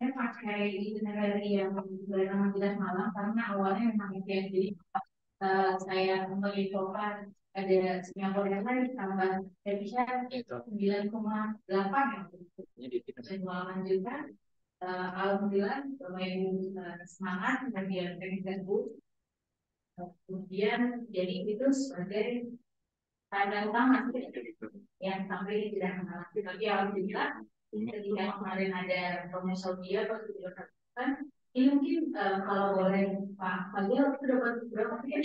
Saya pakai itinerary yang berenang tidak malam karena awalnya memang impian jadi saya menginfokan ada Singapura Airlines tambah devisa itu 9,8 ya. Saya melanjutkan, alhamdulillah lumayan semangat dan dia pengen kemudian jadi itu sebagai tanda utama yang sampai tidak mengalami tapi alhamdulillah ketika kemarin ada promosi dia pas dilakukan ini mungkin kalau boleh Pak Fadil itu dapat berapa ya?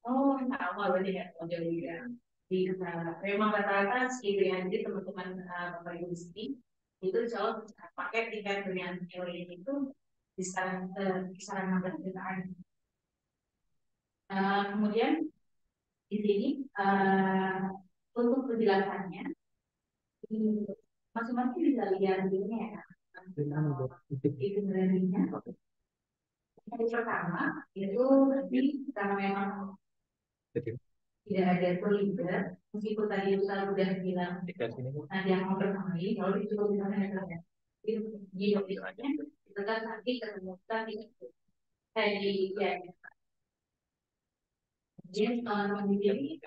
Oh, sama berarti ya model juga di memang rata-rata segitu ya jadi teman-teman Bapak Ibu di sini itu kalau pakai tiket dengan teori itu kisaran 16 jutaan. Kemudian di sini untuk penjelasannya masing-masing bisa lihat di ini ya. Itu brandingnya. Yang pertama itu nanti karena memang tidak ada terlibat, meskipun tadi Ustaz sudah bilang nanti yang memperkamain, kalau itu misalnya ada di dokumennya, itu kan nanti ketemu tadi kayak di ya. Jadi kalau memilih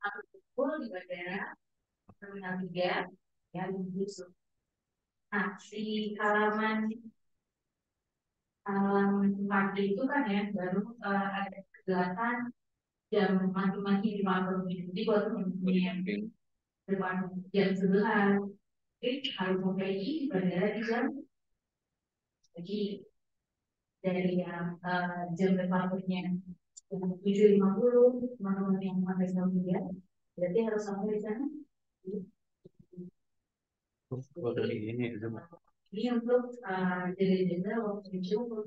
aku di bandara Terminal 3 ya di Yusuf. Nah, di pagi itu kan ya baru ada kejelasan jam mati-mati di malam jadi buat temen-temen yang depan jam 11 jadi harus sampai di bandara di jam jadi dari yang jam berlakunya jam 7.50 teman-teman yang pakai jam 3 berarti harus sampai di sana. Ini untuk jadi waktu itu untuk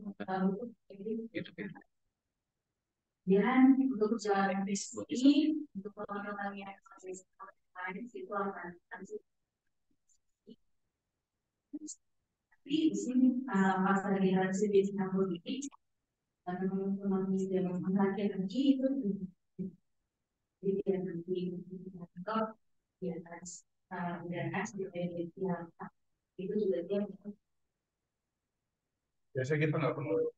dan untuk jalan ini untuk teman-teman yang masih lain itu akan di sini masa generasi di Singapura ini teman-teman yang menghasilkan lagi itu di nanti atau di atas dan di itu juga dia biasanya kita nggak perlu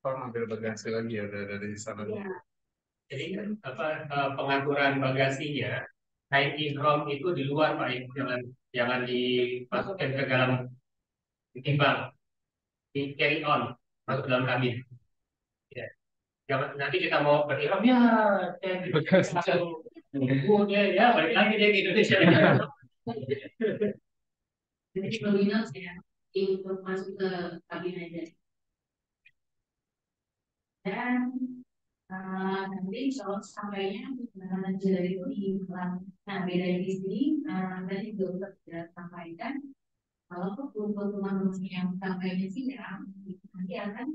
ambil bagasi lagi ya dari sana. ya. Jadi pengaturan bagasinya kain ihram itu di luar Pak, jangan dimasukkan ke dalam timbang, di carry on masuk dalam kabin. Ya. Jangan nanti kita mau berihram ya, dia ya balik lagi dia ke Indonesia. Jadi nominal ya untuk masuk ke kabin aja dan nanti kalau sampainya manajer itu di kelas. Nah beda di sini tadi juga sudah sampaikan kalau untuk teman-teman yang sampainya sih ya nanti akan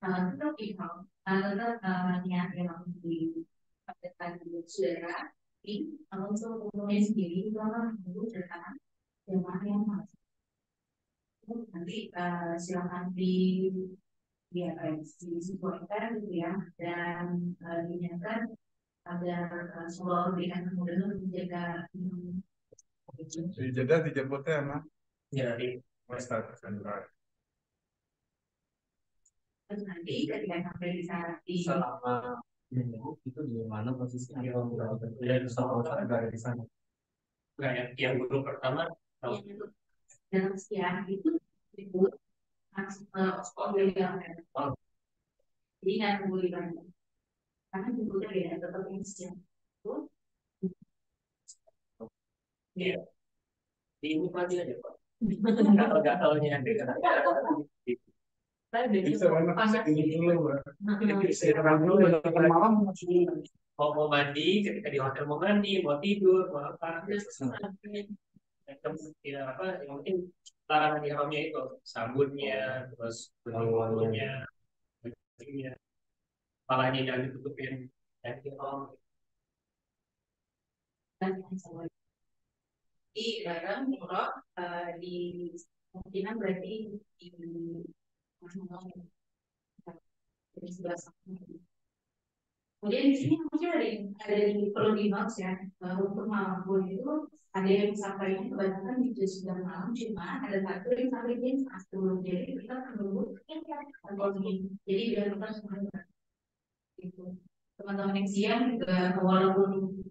tetap info tetap niat yang disampaikan saudara ini kalau untuk umumnya sendiri itu akan dulu ceritakan jemaah yang masuk nanti silakan disesuaikan gitu ya dan dinyatakan agar seluruh berikan kemudahan untuk menjaga Di Jeddah dijemputnya emang Ya, di Western Central. terus nanti ketika sampai di sana di selama minggu itu di mana posisinya dan sama ada di sana. Enggak ya, yang dulu pertama dalam siang itu disebut yang jadi nggak tunggu di mana karena jemputnya beda tetap yang siang ya di ini pagi aja Pak. Nggak tahunya Bisa banget ini dulu, malam mau mandi, ketika di hotel mau mandi, mau tidur, mau apa, ya apa, yang penting larangan ihramnya itu sabunnya, terus wanginya, palanya jangan ditutupin, dan ihram. di barang murah di kemungkinan berarti di jadi sebelah sana Kemudian di sini mungkin ada perlu di notes ya, untuk malam pun itu ada yang sampainya kebanyakan di jam 9 malam, cuma ada satu yang sampai jam 10. Jadi kita menunggu jadi biar kita semua gitu. Teman-teman yang siang juga walaupun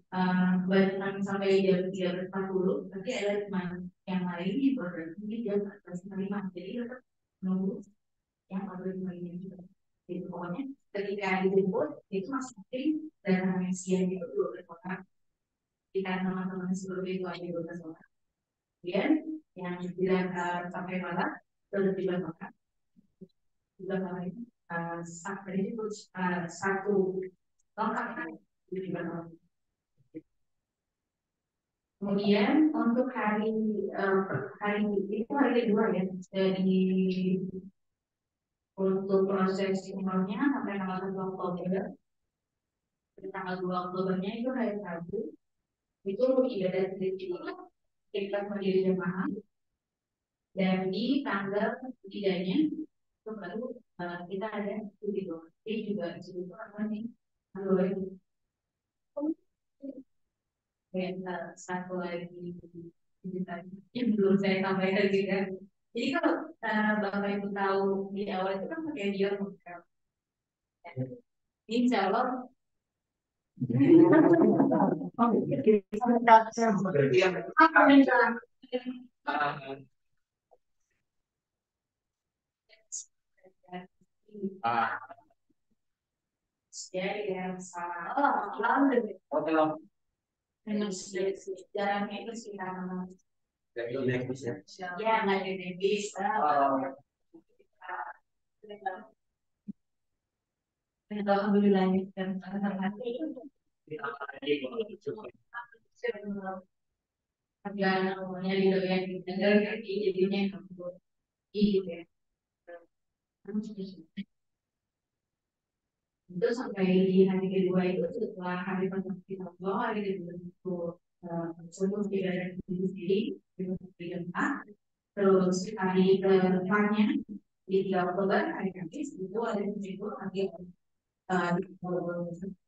kebanyakan sampai jam 13.40, tapi ada teman yang lain yang berarti di jam 14.45, jadi tetap menunggu yang 14.45 juga. Gitu pokoknya ketika dijemput itu masing-masing dan yang siang itu 12 orang. Kita teman-teman sebelum itu ada 12 orang. Kemudian yang tidak sampai malam itu ada 13 orang. 13 orang itu sampai itu satu lengkap kan di 13 orang. Kemudian untuk hari itu hari kedua ya, dari untuk proses umrohnya sampai tanggal 1 Oktober. Di tanggal 2 Oktobernya itu hari Rabu, itu ibadah sedikit kita menjadi jemaah, dan di tanggal 3-nya itu baru kita ada video. Ini juga itu apa nih? Dan satu lagi yang belum saya sampaikan juga. Jadi kalau Bapak Ibu tahu di awal itu kan pakai Dior Motel. Insya Allah yang salah jarangnya itu sekitar ya nggak ada bisa alhamdulillah dan kerjaan umumnya di doyan dengar jadinya gitu ya. Itu sampai di hari kedua itu setelah hari pertama kita ngobrol, hari kedua itu sebelum tidak ada sendiri di tempat, terus hari kedepannya di 3 Oktober hari Kamis itu ada itu nanti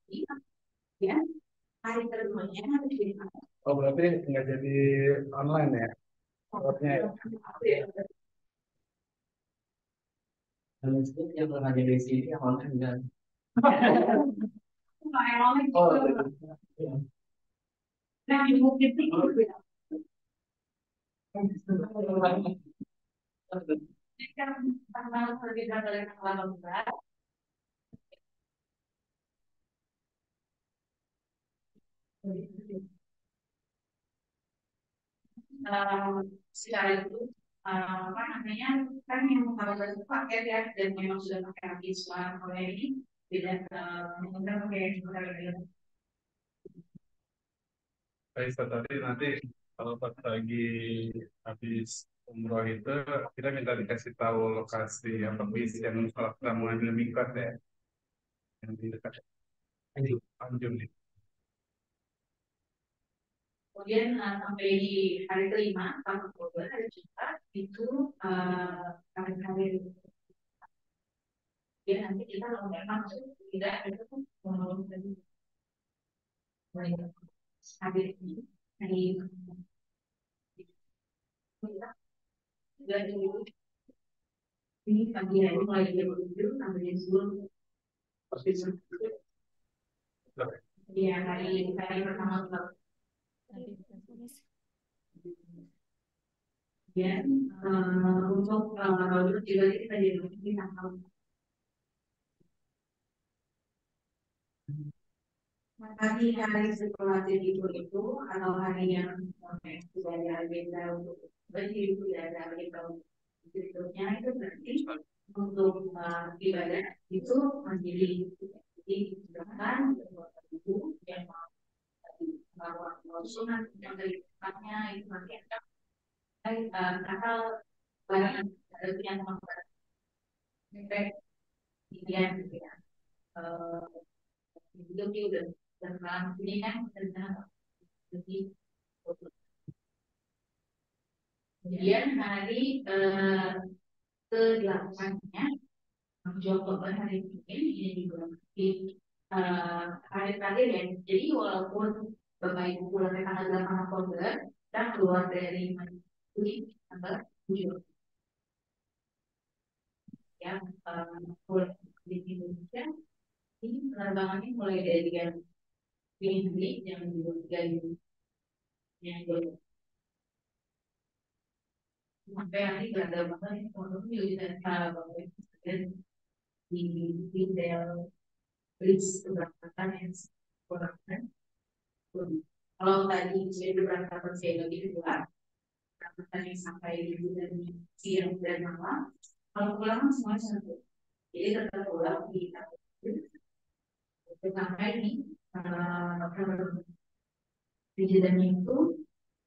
di ya hari kedepannya hari Jumat. Oh berarti nggak jadi online ya? Outnya ya? Dan itu yang berada di sini yang online dan Oh, Nah, di bukit itu kan tanggal berbeda dari tanggal 18. Secara itu apa namanya kan yang harus itu paket ya, dan memang sudah pakai mahasiswa kalau ini beda mengundang pakai Kaisa tadi nanti kalau pas lagi habis umroh itu kita minta dikasih tahu lokasi atau bis yang kalau kita mau ambil mingkat ya, yang di dekat Tanjung nih. kemudian sampai di hari kelima tanggal 12 hari Jumat itu hari-hari ya nanti kita kalau memang tidak itu hadir di hari dan ini pagi hari mulai jam 7 sampai jam 10. Ya hari pertama ya untuk juga kita di tanggal hari setelah tidur itu atau hari yang sudah ada agenda untuk bagi tidak ada agenda berikutnya itu berarti untuk ibadah itu menjadi digunakan itu yang bahwa sunat yang dari tempatnya itu nanti asal barang ada yang membuat kemudian gitu ya hidup juga dan malam ini kan tentang lebih kemudian hari ke-8-nya Oktober hari ini juga karir-karir ya. Jadi walaupun Bapak Ibu pulangnya tanggal 8 Oktober, kita keluar dari Juli tanggal 7 ya, pulang di Indonesia. Ini penerbangannya mulai dari yang 23 Juni yang sampai nanti berada banget untuk juga dan di detail list keberangkatan yang kurangnya. Kalau tadi saya berangkat saya lagi kedua, keberangkatan yang sampai di bulan siang dan malam. Kalau pulang semua satu, jadi tetap pulang di sampai ini di jadinya itu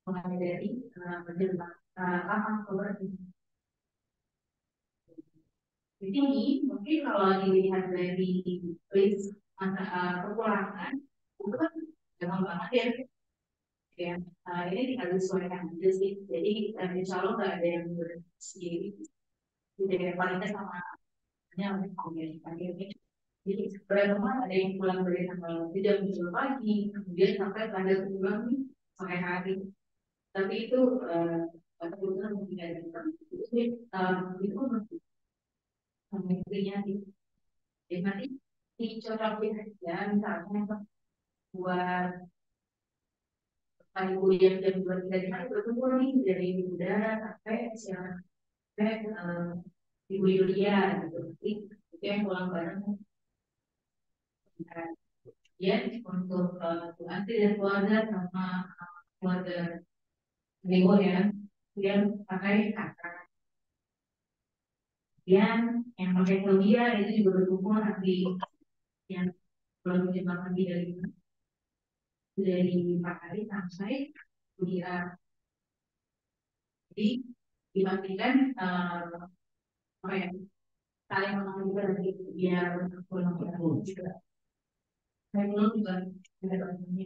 mulai dari penjelang 8 Oktober ini. Di sini mungkin kalau dilihat dari list pepulangan itu kan gampang banget ya. Ya, ini tinggal disesuaikan aja sih. Jadi insya Allah nggak ada yang bersendiri. Jadi kualitas sama hanya pagi. Jadi berapa ada yang pulang dari tanggal 3 pagi, kemudian sampai tanggal pulang nih sore hari. Tapi itu kebetulan mungkin ada itu menurutnya sih. Jadi nanti dicocokin aja misalnya buat ibu yang jam 2 3 hari bertemu nih dari muda sampai siang sampai ibu Yulia gitu. Jadi itu yang pulang bareng. Ya untuk antri dan keluarga sama keluarga Lego ya, kemudian pakai kakak. Kemudian yang pakai Claudia itu juga berkumpul nanti yang belum menjebak lagi dari 4 hari sampai Claudia. Jadi dipastikan apa ya saling mengenal juga nanti biar pulang juga. Saya belum juga ada bantunya.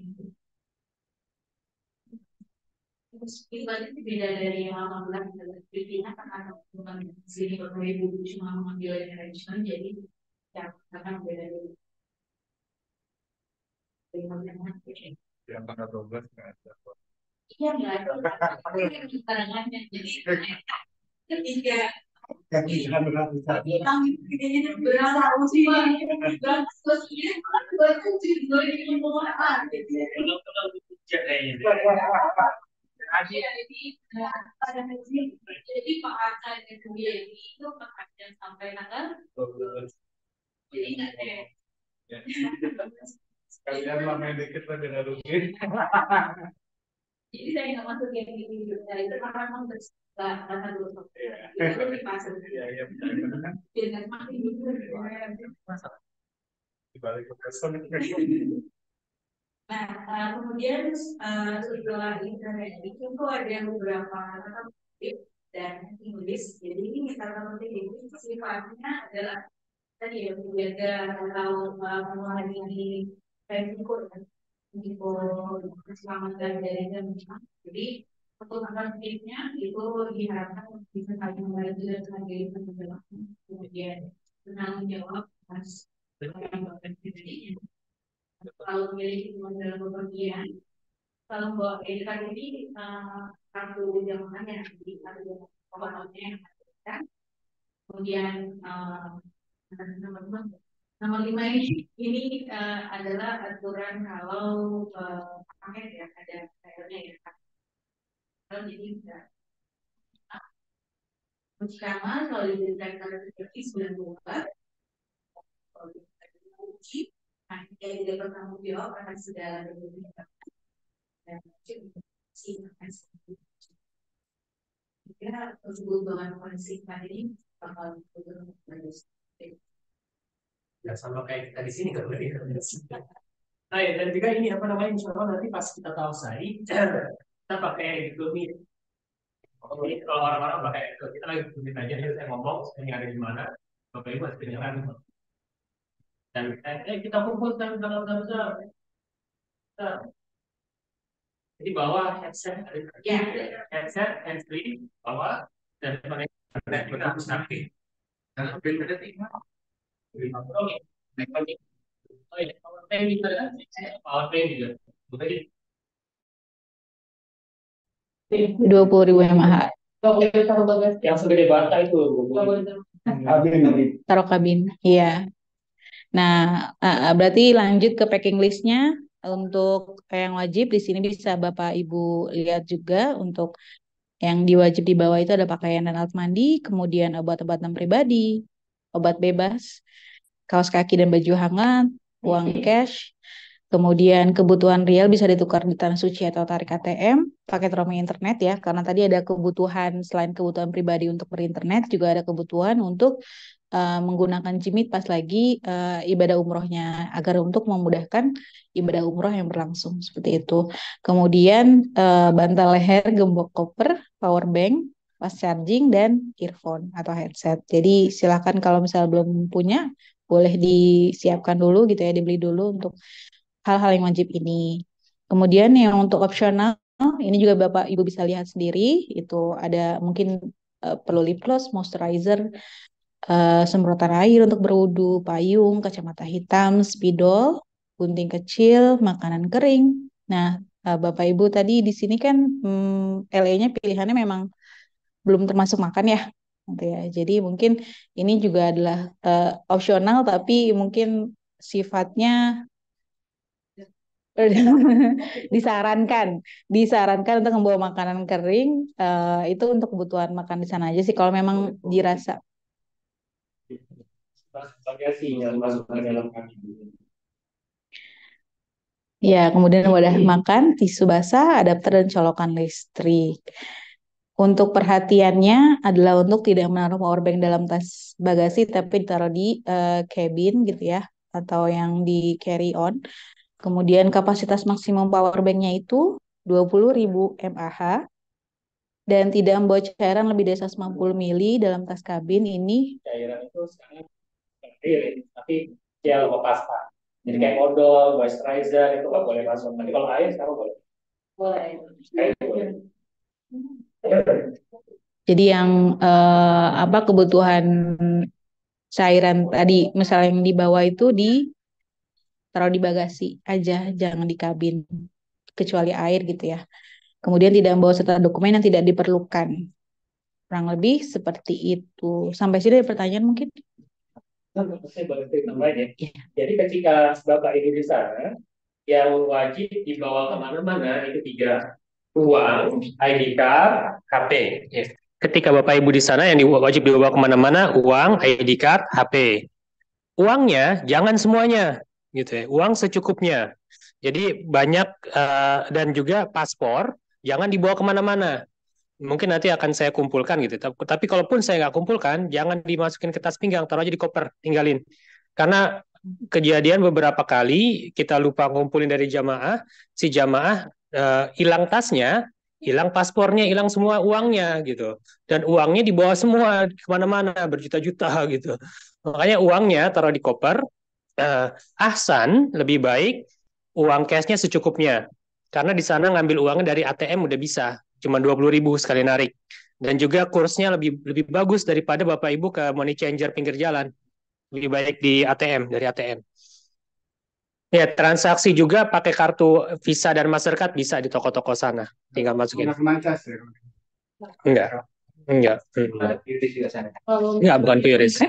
Itu aja sih beda dari yang 18 Filipina karena bukan sini Bapak Ibu cuma mengambil arrangement jadi ya akan beda dari mana. Yang tanggal 12 nggak ada. Iya nggak ada. Karangannya jadi ketika berapa usia berapa usia baru jadi Pak Arta dan dia itu pekerjaan sampai tanggal jadi nggak ada Sekalian lama dikit lah dengan rugi. jadi saya nggak masuk yang di video itu karena memang rasa dulu itu di pasar Iya dengan makin dulu di balik ke person. Nah, kemudian setelah internet itu ada beberapa kata kutip dan Inggris. Jadi ini kata kutip ini sifatnya adalah tadi ya menjaga atau mengurangi resiko risiko keselamatan dari jamaah. Jadi untuk kata kutipnya itu diharapkan bisa saling membantu dan saling menjelaskan kemudian bertanggung jawab atas jadi kalau memiliki modal bepergian kalau bawa editan ini kartu jamannya jadi kartu pokoknya yang ada kemudian nomor 5 ini adalah aturan kalau paket ya ada airnya ya kalau jadi pertama kalau diberikan kartu seperti 94 kalau diuji nah dia tidak bertanggung jawab akan segala kebutuhan dan si kira kebutuhan kondisi tadi bakal bagus. Ya sama kayak kita di sini kan berarti. Nah ya dan juga ini apa namanya insya Allah nanti pas kita tahu saya kita pakai Google Meet. Jadi kalau orang-orang pakai kita lagi Google aja saya ngomong saya ada di mana bapak ibu harus penjelasan dan kita kumpul dan jadi bawa headset ya headset hands free bawa dan pakai internet kita harus aktif. Karena beda tinggal. Oke, Oh iya, powerbank juga. Powerbank juga. 20.000 mAh. Yang segede bata itu. Taruh kabin. Iya. Nah, berarti lanjut ke packing listnya. Untuk yang wajib di sini bisa Bapak Ibu lihat juga untuk yang diwajib di bawah itu ada pakaian dan alat mandi, kemudian obat-obatan pribadi, obat bebas, kaos kaki dan baju hangat, uang cash, kemudian kebutuhan real bisa ditukar di Tanah Suci atau tarik ATM, paket roaming internet ya, karena tadi ada kebutuhan selain kebutuhan pribadi untuk berinternet, juga ada kebutuhan untuk menggunakan Jimit pas lagi ibadah umrohnya agar untuk memudahkan ibadah umroh yang berlangsung seperti itu. Kemudian bantal leher, gembok koper, power bank, fast charging dan earphone atau headset. Jadi silakan kalau misalnya belum punya boleh disiapkan dulu gitu ya, dibeli dulu untuk hal-hal yang wajib ini. Kemudian yang untuk opsional ini juga Bapak Ibu bisa lihat sendiri itu ada mungkin perlu lip gloss, moisturizer, semprotan air untuk berwudu, payung, kacamata hitam, spidol, gunting kecil, makanan kering. Nah, Bapak Ibu tadi di sini kan LE-nya pilihannya memang belum termasuk makan ya, gitu ya. Jadi mungkin ini juga adalah opsional tapi mungkin sifatnya disarankan, disarankan untuk membawa makanan kering itu untuk kebutuhan makan di sana aja sih. Kalau memang dirasa Bagasi yang masuk ke dalam kaki. ya, kemudian wadah makan, tisu basah, adapter, dan colokan listrik. Untuk perhatiannya adalah untuk tidak menaruh powerbank dalam tas bagasi, tapi ditaruh di cabin gitu ya, atau yang di carry on. Kemudian kapasitas maksimum powerbanknya itu 20.000 mAh dan tidak membawa cairan lebih dari 150 mili dalam tas kabin ini. Cairan itu sekarang tapi gel sama pasta. Jadi kayak odol, moisturizer itu nggak boleh masuk. Tapi kalau air sekarang boleh. Boleh. Air boleh. Jadi yang kebutuhan cairan tadi misalnya yang di bawah itu taruh di bagasi aja, jangan di kabin kecuali air gitu ya. Kemudian tidak membawa serta dokumen yang tidak diperlukan. Kurang lebih seperti itu. Sampai sini ada pertanyaan mungkin? Saya boleh tambahin ya. Jadi ketika Bapak Ibu di sana, yang wajib dibawa kemana-mana itu 3. Uang, ID card, HP. Ya. Ketika Bapak Ibu di sana yang wajib dibawa kemana-mana, uang, ID card, HP. Uangnya jangan semuanya, gitu ya. Uang secukupnya. Jadi banyak dan juga paspor jangan dibawa kemana-mana. Mungkin nanti akan saya kumpulkan gitu. Tapi kalaupun saya nggak kumpulkan, jangan dimasukin ke tas pinggang, taruh aja di koper, tinggalin. Karena kejadian beberapa kali kita lupa ngumpulin dari jamaah, si jamaah hilang tasnya, hilang paspornya, hilang semua uangnya gitu. Dan uangnya dibawa semua kemana-mana, berjuta-juta gitu. Makanya uangnya taruh di koper. Ahsan lebih baik uang cashnya secukupnya. Karena di sana ngambil uangnya dari ATM udah bisa, cuma 20.000 sekali narik. Dan juga kursnya lebih bagus daripada Bapak Ibu ke money changer pinggir jalan. Lebih baik di ATM, dari ATM. Ya, transaksi juga pakai kartu Visa dan Mastercard bisa di toko-toko sana. Tinggal masukin. Enggak. Enggak. Enggak. Enggak, bukan QRIS.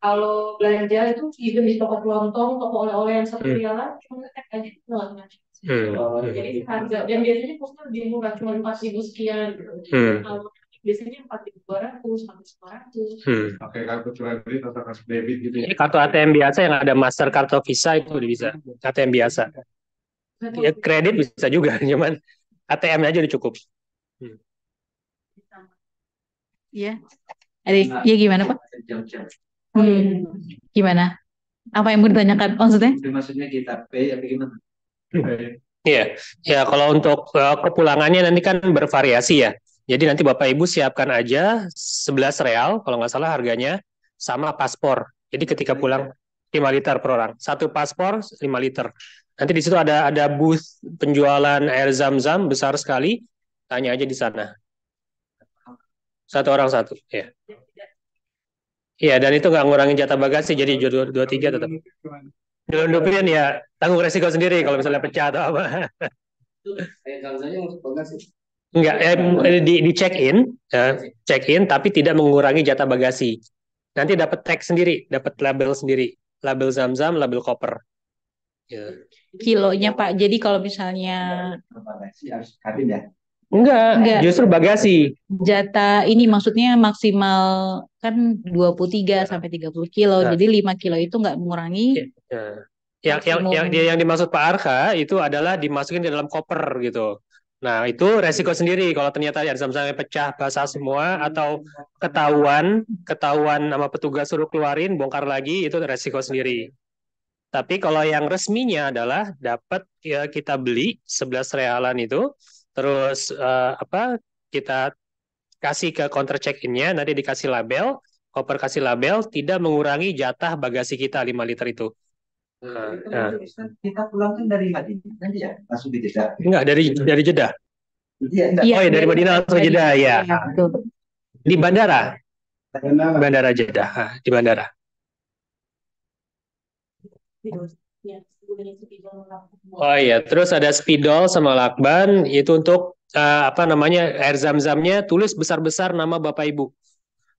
Kalau belanja itu even di toko kelontong, toko oleh-oleh yang $1 cuma tag aja itu nggak macam. Jadi harga dan biasanya pasti lebih murah cuma 4.000 sekian. Kalau biasanya 4.200 sampai 100. Pakai kartu kredit atau kartu debit gitu ya. Ini kartu ATM biasa yang ada Mastercard atau Visa itu bisa. ATM biasa. Ya, kredit bisa juga, cuman ATM aja udah cukup. Iya. Ya gimana Pak? Gimana? Apa yang mau ditanyakan maksudnya? Maksudnya kita pay apa gimana? Iya, ya kalau untuk kepulangannya nanti kan bervariasi ya. Jadi nanti Bapak Ibu siapkan aja 11 real kalau nggak salah harganya sama paspor. Jadi ketika pulang 5 liter per orang. Satu paspor 5 liter. Nanti di situ ada booth penjualan air zam-zam besar sekali. Tanya aja di sana. Satu orang satu, ya. Iya, dan itu nggak ngurangin jatah bagasi, jadi 23 tetap. Dilundupin ya tanggung resiko sendiri kalau misalnya pecah atau apa. Enggak, di check in, check in, tapi tidak mengurangi jatah bagasi. Nanti dapat tag sendiri, dapat label sendiri, label Zam-Zam, label koper. Ya. Kilonya Pak. Jadi kalau misalnya Enggak, Enggak. justru bagasi. jatah ini maksudnya maksimal kan 23 sampai 30 kilo. Nah. Jadi 5 kilo itu nggak mengurangi Ya. Yang dimaksud Pak Arka itu adalah dimasukin ke dalam koper gitu. Nah, itu resiko sendiri kalau ternyata ya Zam-Zamnya pecah, basah semua atau ketahuan sama petugas suruh keluarin, bongkar lagi, itu resiko sendiri. Tapi kalau yang resminya adalah dapat ya kita beli 11 realan itu, terus kita kasih ke counter check-in-nya, nanti dikasih label, koper kasih label, tidak mengurangi jatah bagasi kita 5 liter itu. Kita pulang kan dari Madinah nanti ya, langsung di Jeddah. Enggak, dari Jeddah. Iya, Oh ya, dari Madinah langsung ke Jeddah ya. betul. Di bandara. Bandara Jeddah, di bandara. Oh iya, terus ada spidol sama lakban itu untuk air zam-zamnya tulis besar-besar nama Bapak Ibu.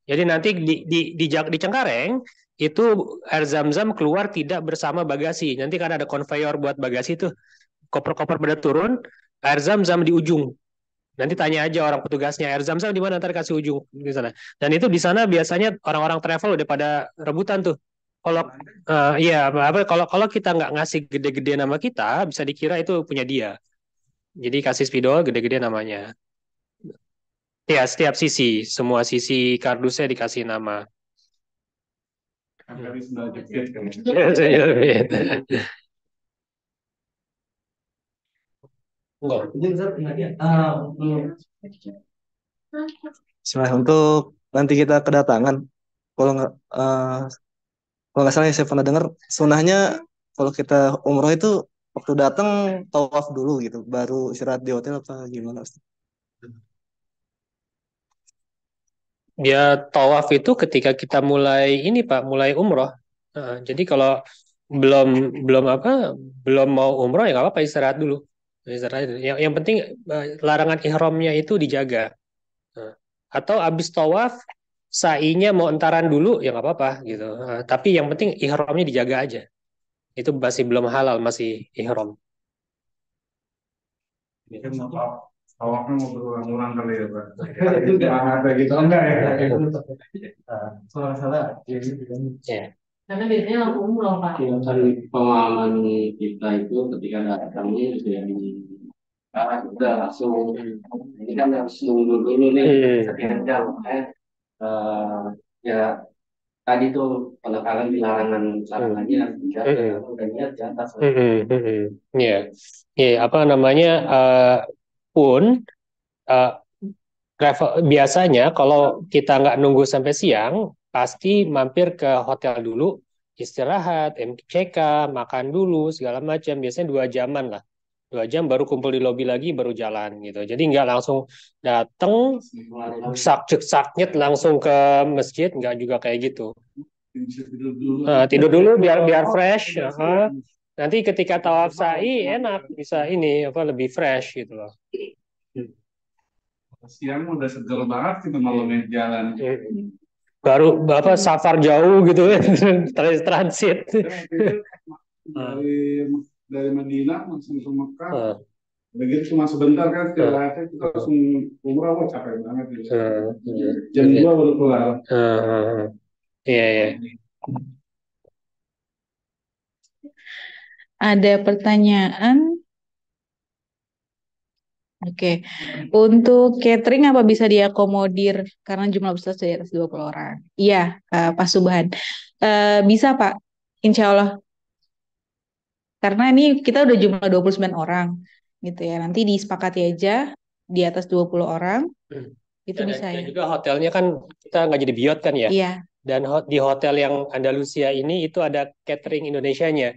Jadi nanti di Cengkareng itu air zam-zam keluar tidak bersama bagasi. Nanti kan ada konveyor buat bagasi tuh. Koper-koper pada turun, air zam-zam di ujung. Nanti tanya aja orang petugasnya air zam-zam di mana, ntar kasih ujung di sana. Dan itu di sana biasanya orang-orang travel udah pada rebutan tuh. Kalau kalau kita nggak ngasih gede-gede nama kita, bisa dikira itu punya dia. Jadi kasih spidol gede-gede namanya. Ya, setiap sisi, semua sisi kardusnya dikasih nama. Untuk nanti kita kedatangan, kalau nggak salah saya pernah dengar sunahnya kalau kita umroh itu waktu datang tawaf dulu gitu, baru istirahat di hotel apa gimana? Ya tawaf itu ketika kita mulai umroh. Jadi kalau belum belum mau umroh ya nggak apa-apa istirahat dulu. Istirahat. Yang penting larangan ihramnya itu dijaga. Atau abis tawaf sa'inya mau entaran dulu ya nggak apa-apa gitu. Tapi yang penting ihramnya dijaga aja. Itu masih belum halal, masih ihram. Tawafnya mau berulang-ulang kali ya Pak. Itu nggak ada gitu enggak ya? Salah. Ya. Karena biasanya langsung umroh Pak. Dari pengalaman kita itu ketika datangnya dari udah langsung ini kan harus nunggu dulu nih sekian jam ya tadi tuh penekanan larangannya udah niat di atas. Apa namanya pun travel biasanya kalau kita nggak nunggu sampai siang pasti mampir ke hotel dulu istirahat, MCK, makan dulu segala macam. Biasanya 2 jaman lah. 2 jam baru kumpul di lobi lagi baru jalan gitu. Jadi nggak langsung datang saknyet langsung ke masjid, nggak juga kayak gitu. Tidur dulu biar fresh. Nanti ketika tawaf sa'i enak bisa lebih fresh gitu loh. Siang udah seger banget gitu malamnya jalan. Baru safar jauh gitu transit. Dari Madinah langsung ke Mekah. Begitu cuma sebentar kan istirahatnya kita langsung umrah, capek banget gitu. Jam 2 baru keluar. Iya. Ada pertanyaan? Oke. Untuk catering apa bisa diakomodir karena jumlah peserta di atas 20 orang? Iya, Pak Subhan. Bisa, Pak. Insya Allah. Karena ini kita udah jumlah 29 orang gitu ya. Nanti disepakati aja di atas 20 orang. Itu bisa ya. Dan juga hotelnya kan kita nggak jadi biot kan ya. Iya. Dan di hotel yang Andalusia ini itu ada catering Indonesianya.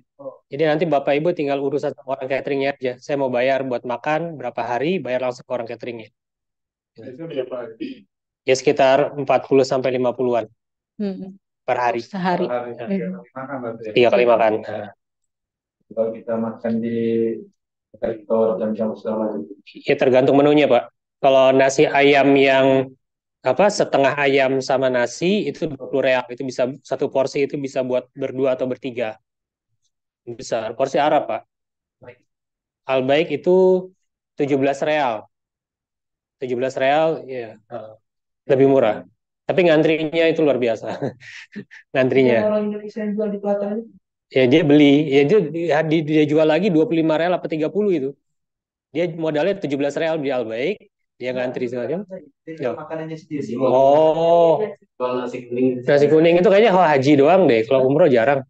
Jadi nanti Bapak Ibu tinggal urusan orang cateringnya aja. Saya mau bayar buat makan berapa hari, bayar langsung ke orang cateringnya. Ya sekitar 40 sampai 50-an. per hari. sehari. Per hari tiga kali makan berarti ya. 3 kali makan. Nah, Kalau kita makan di kantor jam-jam segala macam. ya tergantung menunya, Pak. Kalau nasi ayam yang setengah ayam sama nasi itu 20 real. Itu bisa satu porsi itu bisa buat berdua atau bertiga. Besar. Porsi Arab, Pak. Al-Baik itu 17 real. 17 real ya lebih murah. Tapi ngantrinya itu luar biasa. Ngantrinya. Orang Indonesia yang jual di Plaza itu. Ya dia beli, ya dia jual lagi 25 real apa 30 itu. Dia modalnya 17 real di Al-Baik, dia ngantri segala macam. Dia jual makanannya sendiri. Oh, Kalau nasi kuning nasi kuning itu kayaknya haji doang deh. Kalau umroh jarang.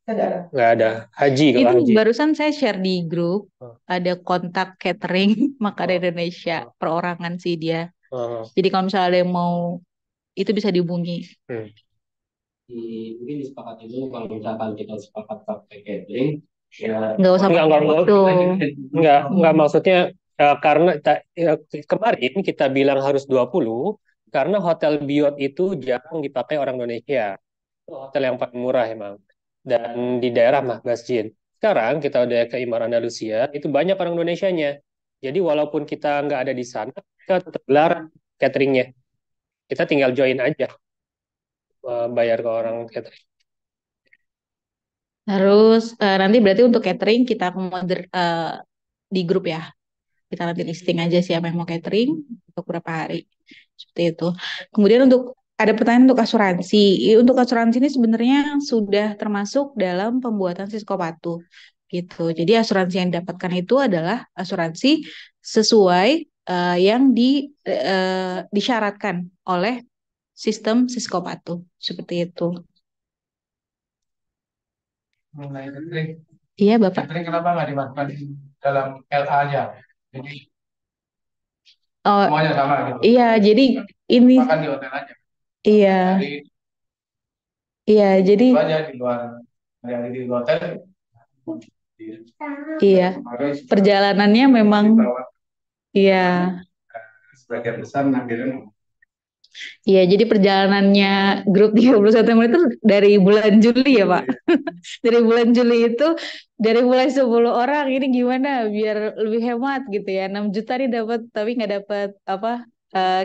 Ada. Nggak ada. Haji kalau Itu haji. barusan saya share di grup, Oh. ada kontak catering makanan Indonesia, perorangan sih dia. Oh. Jadi kalau misalnya ada yang mau, itu bisa dihubungi. mungkin disepakati dulu kalau misalkan kita sepakat pakai catering ya Nggak usah Enggak, pakai enggak, itu. enggak maksudnya karena kemarin kita bilang harus 20 karena hotel Biot itu jarang dipakai orang Indonesia. Itu hotel yang paling murah emang. Dan di daerah Masjid. Sekarang kita udah ke Imar Andalusia, itu banyak orang Indonesianya. Jadi walaupun kita nggak ada di sana, kita tetap gelar cateringnya. Kita tinggal join aja, bayar ke orang catering. Terus nanti berarti untuk catering kita di grup ya. Kita nanti listing aja siapa yang mau catering untuk berapa hari. Seperti itu. Kemudian ada pertanyaan untuk asuransi. Untuk asuransi ini sebenarnya sudah termasuk dalam pembuatan Siskopatu gitu. Jadi asuransi yang didapatkan itu adalah asuransi sesuai yang disyaratkan oleh sistem Siskopatu. Seperti itu. Mengenai catering, Iya, Bapak. catering kenapa nggak dimasukkan dalam LA-nya? Jadi Oh, semuanya sama gitu. iya, jadi ini Makan di hotel aja. iya, Jadi jadi itu aja di luar yang di hotel. iya, perjalanannya memang iya. Sebagian besar ngambilnya Iya, jadi perjalanannya grup 30 September itu dari bulan Juli ya, Pak. Dari bulan Juli itu dari mulai 10 orang ini gimana biar lebih hemat gitu ya. 6 juta nih dapat tapi nggak dapat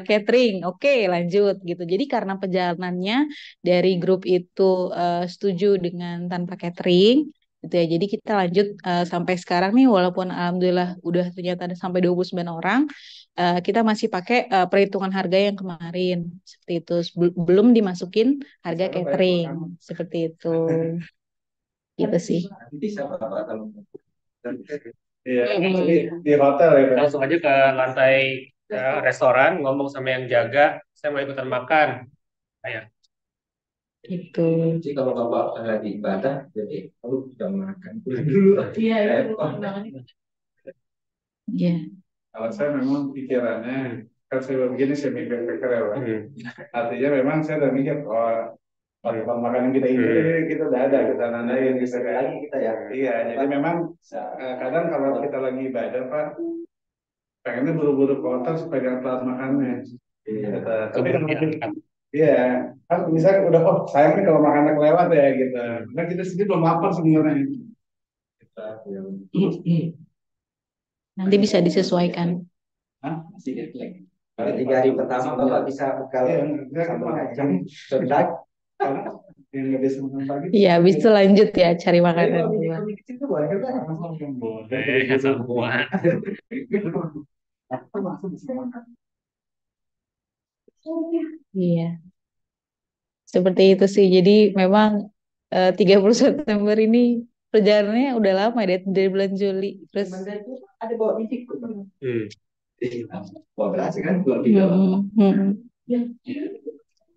catering. Oke, lanjut gitu. Jadi karena perjalanannya dari grup itu setuju dengan tanpa catering gitu ya. Jadi kita lanjut sampai sekarang nih walaupun alhamdulillah udah ternyata ada sampai 29 orang kita masih pakai perhitungan harga yang kemarin seperti itu belum dimasukin harga catering seperti itu gitu sih. Bisa Bapak kalau Iya, di hotel ya. Langsung aja ke lantai restoran, ngomong sama yang jaga, saya mau ikutan makan. Kayak Gitu. jadi kalau Bapak lagi ibadah, jadi kalau sudah makan pulang dulu. Iya, Iya. Kalau saya memang pikirannya, kan saya begini semi backpacker ya, Pak. Artinya memang saya udah mikir, kalau makanan kita ini kita udah ada, kita nandain, bisa Lagi kita ya. Iya, jadi memang kadang kalau kita lagi ibadah, Pak, pengennya buru-buru ke hotel supaya jangan telat makannya. Iya. Tapi kan, iya, kan misalnya udah, sayang nih kalau makannya kelewat ya gitu. Nah kita sendiri belum lapar sebenarnya. Nanti bisa disesuaikan. Masih deadline. Kalau 3 hari pertama Bapak bisa bekal sambal kacang, sedap. Yang nggak bisa makan pagi. Iya, habis itu lanjut ya cari makanan di luar. Iya. Seperti itu sih. Jadi memang 30 September ini perjalanannya udah lama dari bulan Juli. Terus Ada bawa biji kok. Bawa beras kan, bawa biji.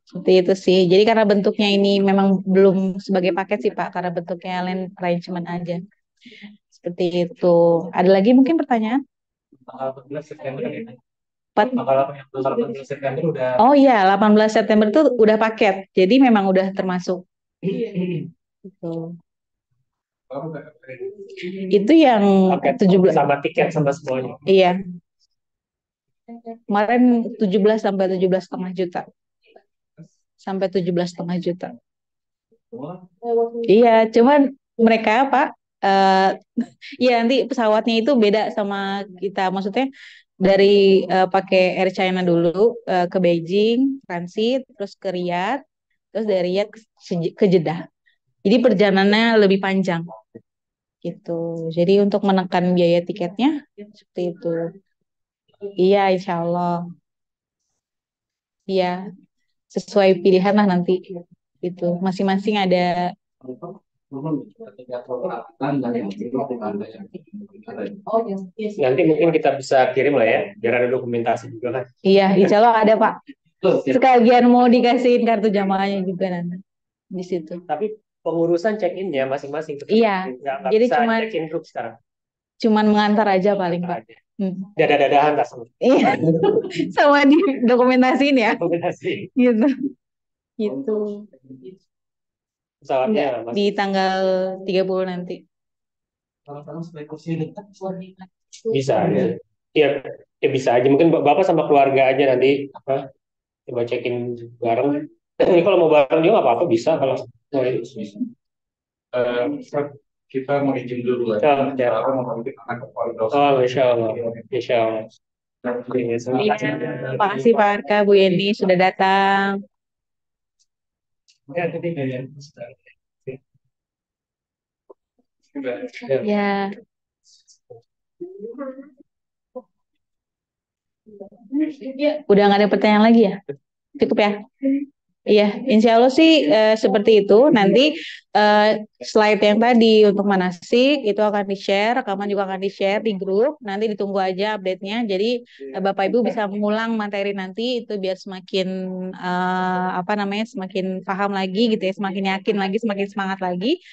seperti itu sih. Jadi karena bentuknya ini memang belum sebagai paket sih Pak, karena bentuknya arrangement aja. Seperti itu. Ada lagi mungkin pertanyaan? tanggal 14 September ya. Pat- Tanggal 18 September udah. Oh iya, 18 September itu udah paket. Jadi memang udah termasuk. Gitu. Itu yang Paket 17 sama tiket sama semuanya. Iya. Kemarin 17 sampai 17,5 juta. Sampai 17,5 juta. Iya, cuman mereka Pak, eh ya nanti pesawatnya itu beda sama kita. Maksudnya dari pakai Air China dulu ke Beijing, transit, terus ke Riyadh, terus dari Riyadh ke Jeddah. Jadi perjalanannya lebih panjang gitu. Jadi untuk menekan biaya tiketnya seperti itu. Iya, insya Allah. Iya, sesuai pilihan lah nanti. Itu masing-masing ada. Oh, iya. Nanti mungkin kita bisa kirim lah ya, biar ada dokumentasi juga kan. Iya, insya Allah ada Pak. Sekalian mau dikasihin kartu jamaahnya juga nanti di situ. Tapi pengurusan check-in-nya masing-masing. Iya, Nggak jadi bisa cuman check-in grup sekarang. mengantar aja paling Pak. Dadah-dadahan lah sama. Iya, sama di dokumentasiin ya. Dokumentasi. Gitu. Gitu. Pesawatnya Enggak, di tanggal 30 nanti. Bisa aja. Ya, ya bisa aja. Mungkin Bapak sama keluarga aja nanti apa coba check-in bareng. Ini kalau mau bareng juga nggak apa-apa, bisa kalau mau bisa. Kita mau izin dulu Oh, ya. ya. Kalau mau nanti anak kepala Oh, insya Allah. Insya Allah. Iya, terima kasih Pak Arka, Bu Yeni sudah datang. Ya, jadi Ya. Udah nggak ada pertanyaan lagi ya? Cukup ya? Iya, insya Allah sih seperti itu. Nanti slide yang tadi untuk manasik itu akan di-share, rekaman juga akan di-share di grup. Nanti ditunggu aja update-nya. Jadi Bapak Ibu bisa mengulang materi nanti itu biar semakin apa namanya, semakin paham lagi gitu ya, semakin yakin lagi, semakin semangat lagi.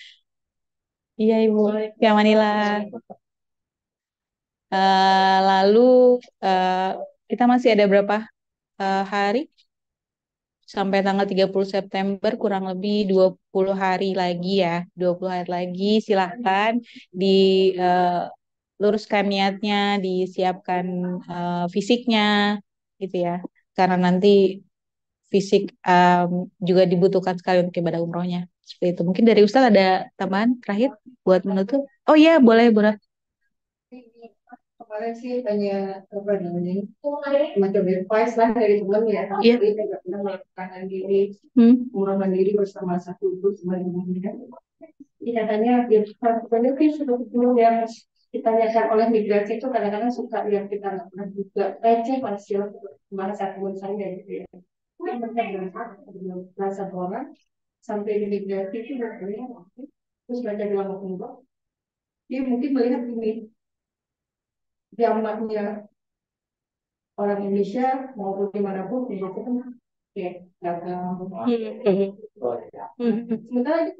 Iya Ibu, ya Manila. Lalu kita masih ada berapa hari? Sampai tanggal 30 September kurang lebih 20 hari lagi ya. 20 hari lagi silahkan diluruskan niatnya, disiapkan fisiknya gitu ya. Karena nanti fisik juga dibutuhkan sekali untuk ibadah umrohnya. Seperti itu. Mungkin dari Ustaz ada tambahan terakhir buat menutup? Oh iya, boleh, boleh. Kemarin sih tanya apa namanya macam advice lah dari teman ya, tapi tidak pernah melakukan mandiri, umroh mandiri bersama satu ibu semuanya. Jadi katanya sebenarnya sih sebetulnya yang ditanyakan oleh migrasi itu kadang-kadang suka yang kita nggak pernah juga receh masih bahasa teman saya gitu ya. Bahasa orang sampai di migrasi itu bertanya terus baca dalam umroh, dia mungkin melihat ini jamaknya orang Indonesia maupun dimanapun itu kan ya dagang. Sementara itu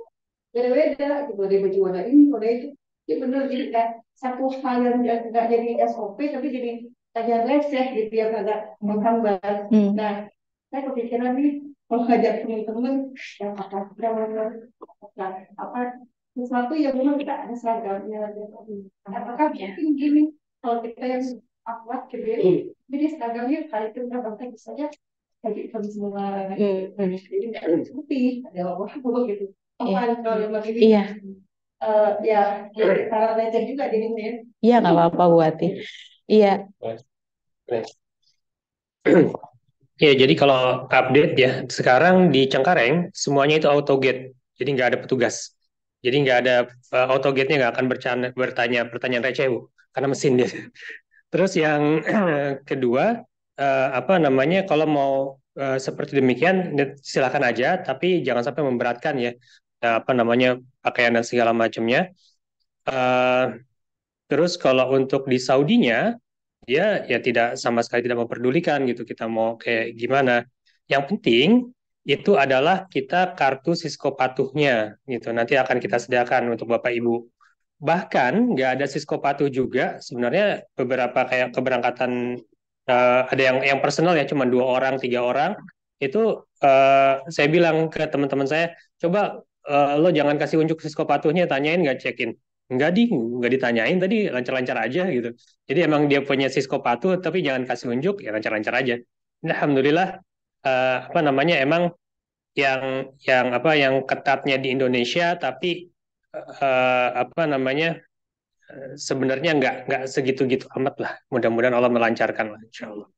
beda-beda gitu dari baju warna ini warna itu. Jadi benar jadi satu hal yang nggak jadi SOP tapi jadi kajian receh gitu yang agak menghambat. Nah, saya kepikiran nih mengajak teman-teman yang apa sesuatu yang memang kita ada seragamnya. Apakah mungkin gini kalau kita yang akuat gitu ya, jadi seragamnya kali itu kita bangsa misalnya jadi kami semua jadi nggak seperti ada apa gitu. Apa kalau memang ini ya cara belajar juga dirinya ya. Iya nggak apa-apa Bu Ati. Iya. Ya, jadi kalau update ya, sekarang di Cengkareng semuanya itu auto gate, jadi nggak ada petugas. Jadi nggak ada auto gate-nya nggak akan bertanya pertanyaan receh Bu, karena mesin dia. Terus yang kedua, apa namanya, kalau mau seperti demikian, silakan aja, tapi jangan sampai memberatkan ya, apa namanya, pakaian dan segala macamnya. Terus kalau untuk di Saudinya, dia ya tidak sama sekali tidak memperdulikan gitu kita mau kayak gimana. Yang penting itu adalah kita kartu Sisko patuhnya gitu. Nanti akan kita sediakan untuk Bapak Ibu. Bahkan nggak ada Sisko patuh juga sebenarnya beberapa kayak keberangkatan ada yang personal ya cuma 2 orang 3 orang itu saya bilang ke teman-teman saya coba lo jangan kasih unjuk Sisko patuhnya tanyain nggak check-in. Nggak ditanyain tadi lancar-lancar aja gitu. Jadi emang dia punya Sisko patuh tapi jangan kasih unjuk ya lancar-lancar aja. Nah, alhamdulillah apa namanya emang yang ketatnya di Indonesia, tapi apa namanya sebenarnya nggak segitu-gitu amat lah. Mudah-mudahan Allah melancarkan lah, insya Allah.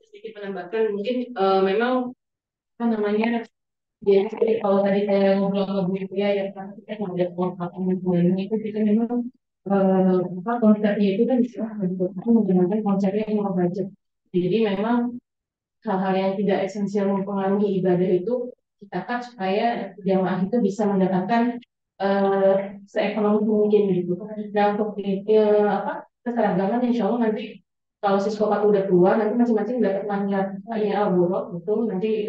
Sedikit menambahkan mungkin memang apa namanya ya seperti kalau tadi saya ngobrol sama Bu Yulia ya kan kita ada kontak dengan itu kita memang apa konsepnya itu kan aku menggunakan konsepnya yang low budget. Jadi memang hal-hal yang tidak esensial mempengaruhi ibadah itu kita cut supaya jamaah itu bisa mendapatkan seekonomis mungkin gitu. Nah untuk apa keseragaman insya Allah nanti kalau siswa udah keluar nanti masing-masing dapat lanyard al-buruk itu nanti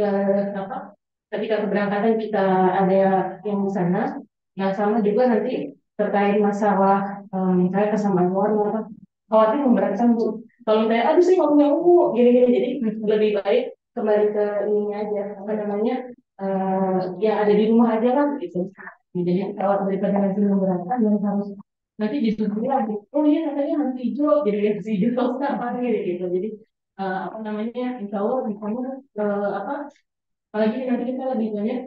apa ketika keberangkatan kita ada yang di sana. Nah sama juga nanti terkait masalah misalnya kesamaan warna khawatir memberatkan Bu. Kalau misalnya aduh saya nggak punya ungu gini-gini jadi lebih baik kembali ke ini aja apa namanya yang ada di rumah aja kan gitu. Jadi kalau daripada nanti memberatkan yang harus nanti disuruh lagi oh iya katanya harus hijau jadi harus hijau apa gitu jadi apa namanya insya Allah misalnya apa apalagi nanti kita lebih banyak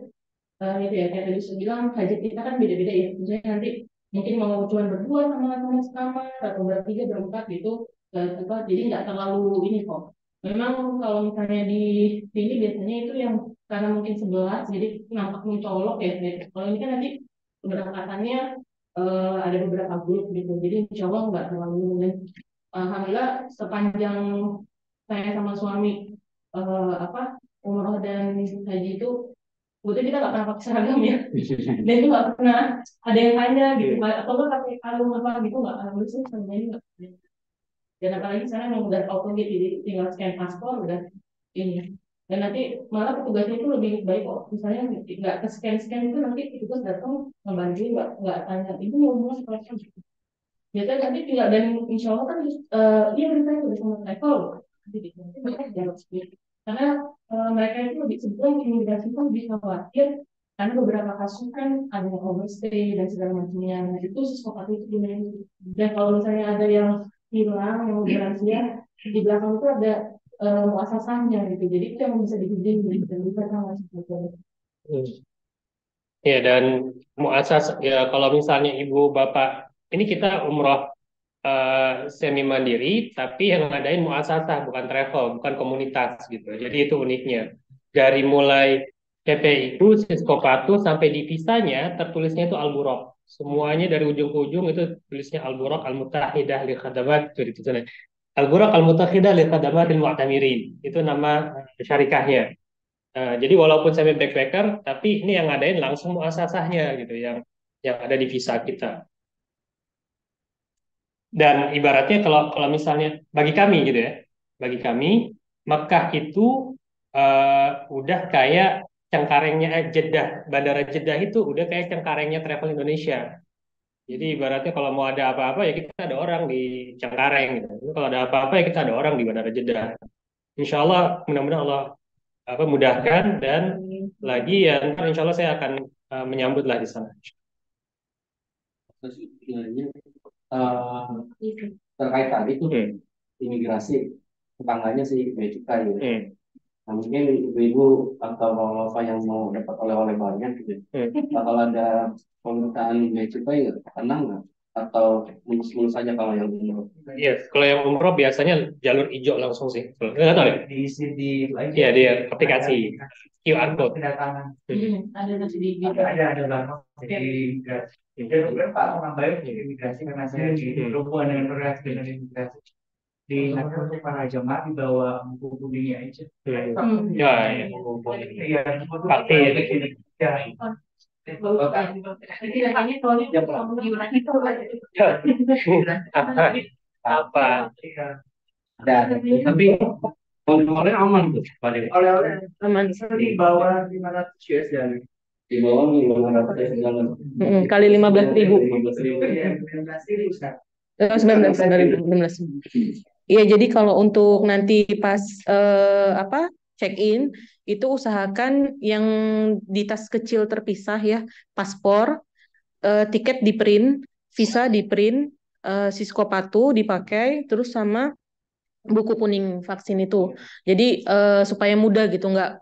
itu ya kayak tadi saya bilang hajat kita kan beda-beda ya misalnya nanti mungkin mau cuma berdua sama teman sekamar atau bertiga berempat gitu apa jadi nggak terlalu ini kok memang kalau misalnya di sini biasanya itu yang karena mungkin 11 jadi nampak mencolok ya gitu. Kalau ini kan nanti keberangkatannya ada beberapa grup gitu jadi insya Allah nggak terlalu dan alhamdulillah sepanjang saya sama suami apa umroh dan haji itu kebetulan kita nggak pernah pakai seragam ya dan itu nggak pernah ada yang tanya gitu atau nggak pakai kalung apa gitu nggak harus sih sebenarnya nggak dan apalagi sekarang yang udah auto gitu jadi tinggal scan paspor udah ini dan nanti malah petugasnya itu lebih baik kok misalnya nggak ke scan itu nanti petugas datang membantu nggak tanya itu mau seperti apa biasanya nanti tinggal dan insya Allah kan iya saya udah sama travel jadi mereka jarang sendiri karena mereka itu lebih sebetulnya imigrasi itu lebih khawatir karena beberapa kasus kan ada yang overstay dan segala macamnya nah, itu sesuatu itu gimana dan kalau misalnya ada yang hilang yang berhasil di belakang itu ada muasasahnya gitu jadi itu yang bisa dihubungi gitu dan bisa sama seperti Ya dan muasas ya kalau misalnya ibu bapak ini kita umroh semi mandiri tapi yang ngadain muasasah bukan travel bukan komunitas gitu jadi itu uniknya dari mulai PPIQ Siskopatu sampai di visanya tertulisnya itu Al-Buraq semuanya dari ujung ke ujung itu tulisnya Al-Buraq Al-Muttahidah li Khadamat itu Al-Buraq Al-Muttahidah li Khadamatil Mu'tamirin itu nama syarikahnya. Jadi walaupun saya backpacker, tapi ini yang ngadain langsung muasasahnya gitu, yang ada di visa kita. Dan ibaratnya kalau misalnya bagi kami gitu ya, bagi kami Mekah itu udah kayak Cengkarengnya Jeddah, Bandara Jeddah itu udah kayak Cengkarengnya travel Indonesia. Jadi ibaratnya kalau mau ada apa-apa ya kita ada orang di Cengkareng gitu. Kalau ada apa-apa ya kita ada orang di Bandara Jeddah. Insya Allah mudah-mudahan Allah mudahkan dan lagi ya ntar insya Allah saya akan menyambutlah di sana. Terus terkait tadi tuh imigrasi tetangganya sih bea cukai gitu. Nah, mungkin ibu-ibu atau bapak yang mau dapat oleh-oleh banyak gitu. Kalau ada permintaan bea cukai tenang nggak? Atau mulus-mulus saja kalau yang umroh? Iya, kalau yang umroh biasanya jalur hijau langsung sih. Nggak tahu ya? Iya di aplikasi QR code. kedatangan ada nanti di ada di beberapa orang baik di imigrasi karena saya berhubungan dengan berkas dengan imigrasi di nanti untuk para jemaah dibawa buku dunia aja. Ya, Iya, pasti. Ya. Apa? Tapi oleh-oleh aman tuh, oleh-oleh aman di bawah 500 US dari di bawah 500 jalan. Kali 15.000. 19.000 19 dari 16. Iya, jadi kalau untuk nanti pas check-in itu usahakan yang di tas kecil terpisah ya, paspor, tiket di print, visa di print, Siskopatu dipakai, terus sama buku kuning vaksin itu. Jadi supaya mudah gitu, nggak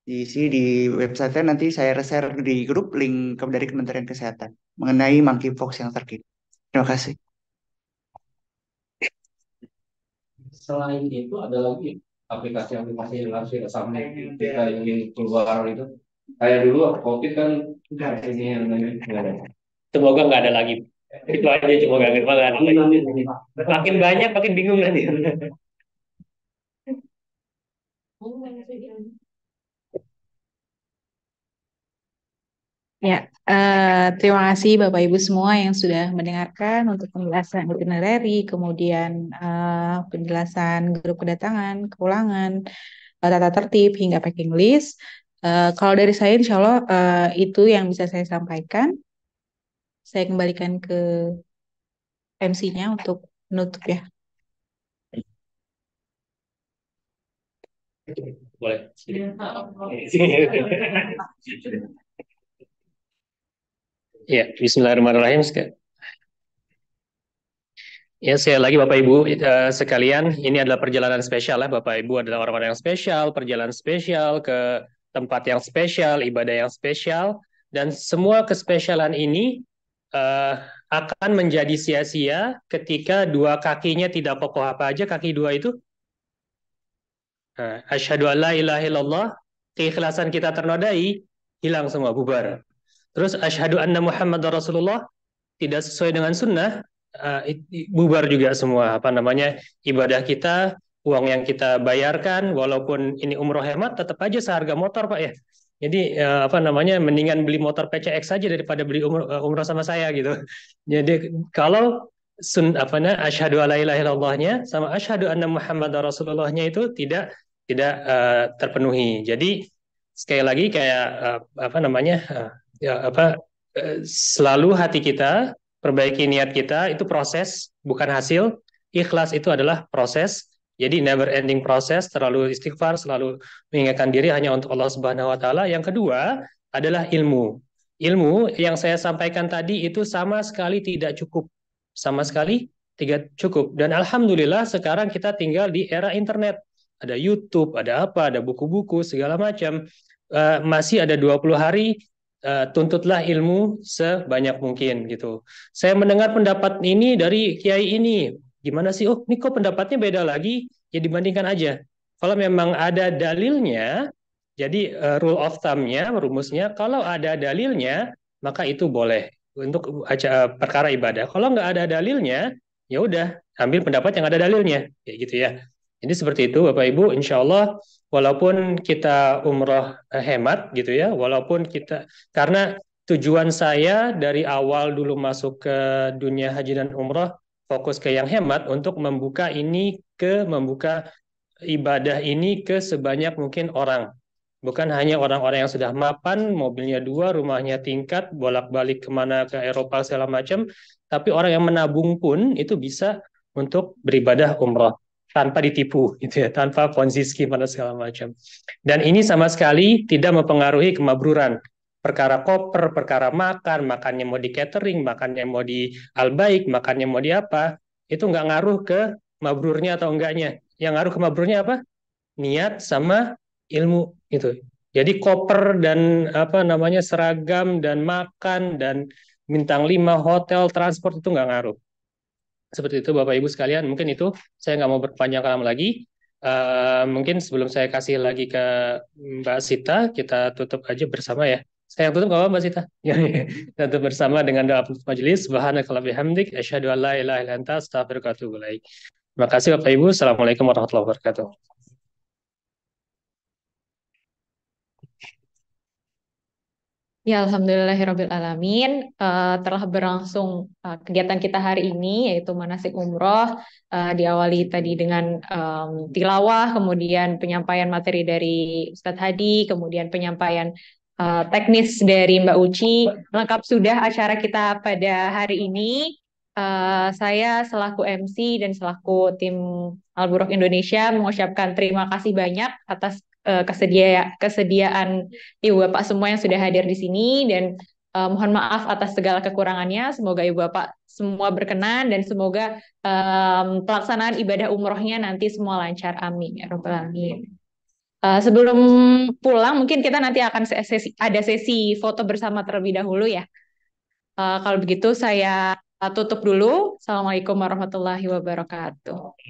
Di sini di website nanti saya share di grup link dari Kementerian Kesehatan mengenai monkeypox yang terkini. Terima kasih. Selain itu ada lagi aplikasi-aplikasi yang harus kita submit kita ingin keluar itu. Kayak dulu COVID kan ini yang nggak ada. Semoga nggak ada lagi. Itu aja semoga nggak ada lagi. Makin banyak makin bingung nanti. Ya, terima kasih Bapak Ibu semua yang sudah mendengarkan untuk penjelasan itinerary, kemudian penjelasan grup kedatangan, kepulangan, tata tertib hingga packing list. Kalau dari saya, insya Allah itu yang bisa saya sampaikan. Saya kembalikan ke MC-nya untuk menutup ya. Boleh. Ya, Bismillahirrahmanirrahim. Ya, saya lagi Bapak Ibu sekalian, ini adalah perjalanan spesial ya, Bapak Ibu adalah orang-orang yang spesial, perjalanan spesial ke tempat yang spesial, ibadah yang spesial, dan semua kespesialan ini akan menjadi sia-sia ketika dua kakinya tidak kokoh. Apa aja kaki dua itu? Asyhadu an la ilaha illallah, keikhlasan kita ternodai, hilang semua, bubar. Terus asyhadu anna Muhammadar Rasulullah, tidak sesuai dengan sunnah, bubar juga semua ibadah kita, uang yang kita bayarkan, walaupun ini umroh hemat, tetap aja seharga motor Pak ya. Jadi mendingan beli motor PCX saja daripada beli umroh sama saya gitu. Jadi kalau asyhadu alla ilaha illallahnya sama asyhadu anna Muhammadar Rasulullahnya itu tidak terpenuhi. Jadi sekali lagi kayak selalu hati kita, perbaiki niat kita, itu proses, bukan hasil. Ikhlas itu adalah proses. Jadi never ending proses, terlalu istighfar, selalu mengingatkan diri hanya untuk Allah Subhanahu wa taala. Yang kedua adalah ilmu. Ilmu yang saya sampaikan tadi itu sama sekali tidak cukup. Sama sekali tidak cukup. Dan alhamdulillah sekarang kita tinggal di era internet. Ada YouTube, ada apa, ada buku-buku, segala macam. Masih ada 20 hari, tuntutlah ilmu sebanyak mungkin gitu. Saya mendengar pendapat ini dari kiai ini. Gimana sih? Oh, ini kok pendapatnya beda lagi? Ya dibandingkan aja. Kalau memang ada dalilnya, jadi rule of thumb-nya, rumusnya, kalau ada dalilnya, maka itu boleh untuk perkara ibadah. Kalau nggak ada dalilnya, ya udah ambil pendapat yang ada dalilnya, kayak gitu ya. Jadi seperti itu Bapak Ibu, insya Allah walaupun kita umroh hemat gitu ya, walaupun kita, karena tujuan saya dari awal dulu masuk ke dunia haji dan umroh, fokus ke yang hemat untuk membuka ibadah ini ke sebanyak mungkin orang. Bukan hanya orang-orang yang sudah mapan, mobilnya 2, rumahnya tingkat, bolak-balik kemana ke Eropa segala macam, tapi orang yang menabung pun itu bisa untuk beribadah umroh tanpa ditipu gitu ya, tanpa ponzi scheme dan segala macam. Dan ini sama sekali tidak mempengaruhi kemabruran. Perkara koper, perkara makannya mau di catering, makannya mau di albaik, makannya mau di apa, itu nggak ngaruh ke mabrurnya atau enggaknya. Yang ngaruh ke mabrurnya apa? Niat sama ilmu itu. Jadi koper dan seragam dan makan dan bintang 5 hotel, transport itu nggak ngaruh. Seperti itu Bapak Ibu sekalian, mungkin itu saya nggak mau berpanjang lama lagi. Mungkin sebelum saya kasih lagi ke Mbak Sita, kita tutup aja bersama ya. Saya yang tutup nggak apa Mbak Sita? Kita tutup bersama dengan doa penutup majelis. Subhanakallahumma bihamdik, asyhadu an la ilaha illa anta, astaghfiruka wa atubu ilaik. Terima kasih Bapak Ibu. Assalamualaikum warahmatullahi wabarakatuh. Ya, alhamdulillahirabbil alamin. Telah berlangsung kegiatan kita hari ini yaitu manasik umroh, diawali tadi dengan tilawah, kemudian penyampaian materi dari Ustadz Hadi, kemudian penyampaian teknis dari Mbak Uci. Lengkap sudah acara kita pada hari ini. Saya selaku MC dan selaku tim Al-Buruq Indonesia mengucapkan terima kasih banyak atas kesediaan Ibu Bapak semua yang sudah hadir di sini, dan mohon maaf atas segala kekurangannya. Semoga Ibu Bapak semua berkenan dan semoga pelaksanaan ibadah umrohnya nanti semua lancar. Amin ya rabbal alamin. Sebelum pulang mungkin kita nanti akan ada sesi foto bersama terlebih dahulu ya. Kalau begitu saya tutup dulu. Assalamualaikum warahmatullahi wabarakatuh.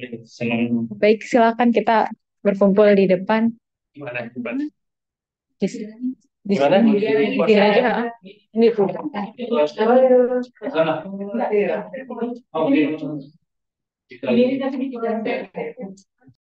Baik, silakan kita berkumpul di depan. Gimana? Di sini aja. Ini